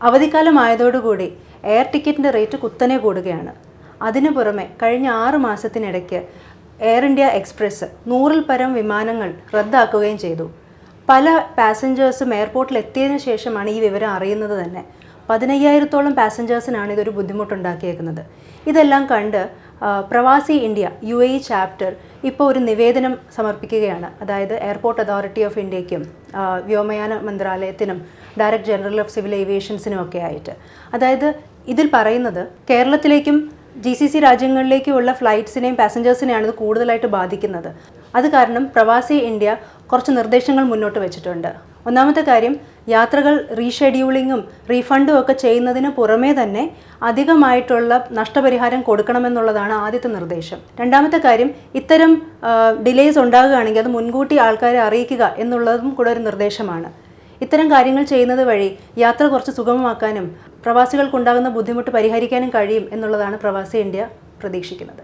അവധിക്കാലമായതോടുകൂടി air ടിക്കറ്റിൻ്റെ rate കുത്തനെ കൂടുകയാണ്. അതിനു പുറമെ കഴിഞ്ഞ 6 മാസത്തിനിടയ്ക്ക് എയർ ഇന്ത്യ എക്സ്പ്രസ് 100-ൽ പരം വിമാനങ്ങൾ റദ്ദാക്കുകയും ചെയ്തു. പല പാസഞ്ചേഴ്സും എയർപോർട്ടിൽ എത്തിയതിനു ശേഷമാണ് ഈ വിവരം അറിയുന്നത് തന്നെ. 15,000-ഓളം പാസഞ്ചേഴ്സിനാണ് ഇതൊരു ബുദ്ധിമുട്ടുണ്ടാക്കിയേക്കുന്നത്. ഇതെല്ലാം കണ്ട് പ്രവാസി ഇന്ത്യ UAE ചാപ്റ്റർ ഇപ്പോൾ ഒരു നിവേദനം സമർപ്പിക്കുകയാണ്. അതായത് എയർപോർട്ട് അതോറിറ്റി ഓഫ് ഇന്ത്യയ്ക്കും വ്യോമയാന മന്ത്രാലയത്തിനും ഡയറക്ടർ ജനറൽ ഓഫ് സിവിൽ ഏവിയേഷൻസിനും ഒക്കെ ആയിട്ട്. അതായത് ഇതിൽ പറയുന്നത് കേരളത്തിലേക്കും GCC രാജ്യങ്ങളിലേക്കുമുള്ള ഫ്ലൈറ്റ്സിനെയും പാസഞ്ചേഴ്സിനെയാണ് ഇത് കൂടുതലായിട്ട് ബാധിക്കുന്നത്. അത് കാരണം പ്രവാസി ഇന്ത്യ കുറച്ച് നിർദ്ദേശങ്ങൾ മുന്നോട്ട് വെച്ചിട്ടുണ്ട്. ഒന്നാമത്തെ കാര്യം, യാത്രകൾ റീഷെഡ്യൂളിങ്ങും റീഫണ്ടും ഒക്കെ ചെയ്യുന്നതിന് പുറമേ തന്നെ അധികമായിട്ടുള്ള നഷ്ടപരിഹാരം കൊടുക്കണമെന്നുള്ളതാണ് ആദ്യത്തെ നിർദ്ദേശം. രണ്ടാമത്തെ കാര്യം, ഇത്തരം ഡിലേസ് ഉണ്ടാകുകയാണെങ്കിൽ അത് മുൻകൂട്ടി ആൾക്കാരെ അറിയിക്കുക എന്നുള്ളതും കൂടെ ഒരു നിർദ്ദേശമാണ്. ഇത്തരം കാര്യങ്ങൾ ചെയ്യുന്നത് വഴി യാത്ര കുറച്ച് സുഗമമാക്കാനും പ്രവാസികൾക്കുണ്ടാകുന്ന ബുദ്ധിമുട്ട് പരിഹരിക്കാനും കഴിയും എന്നുള്ളതാണ് പ്രവാസി ഇന്ത്യ പ്രതീക്ഷിക്കുന്നത്.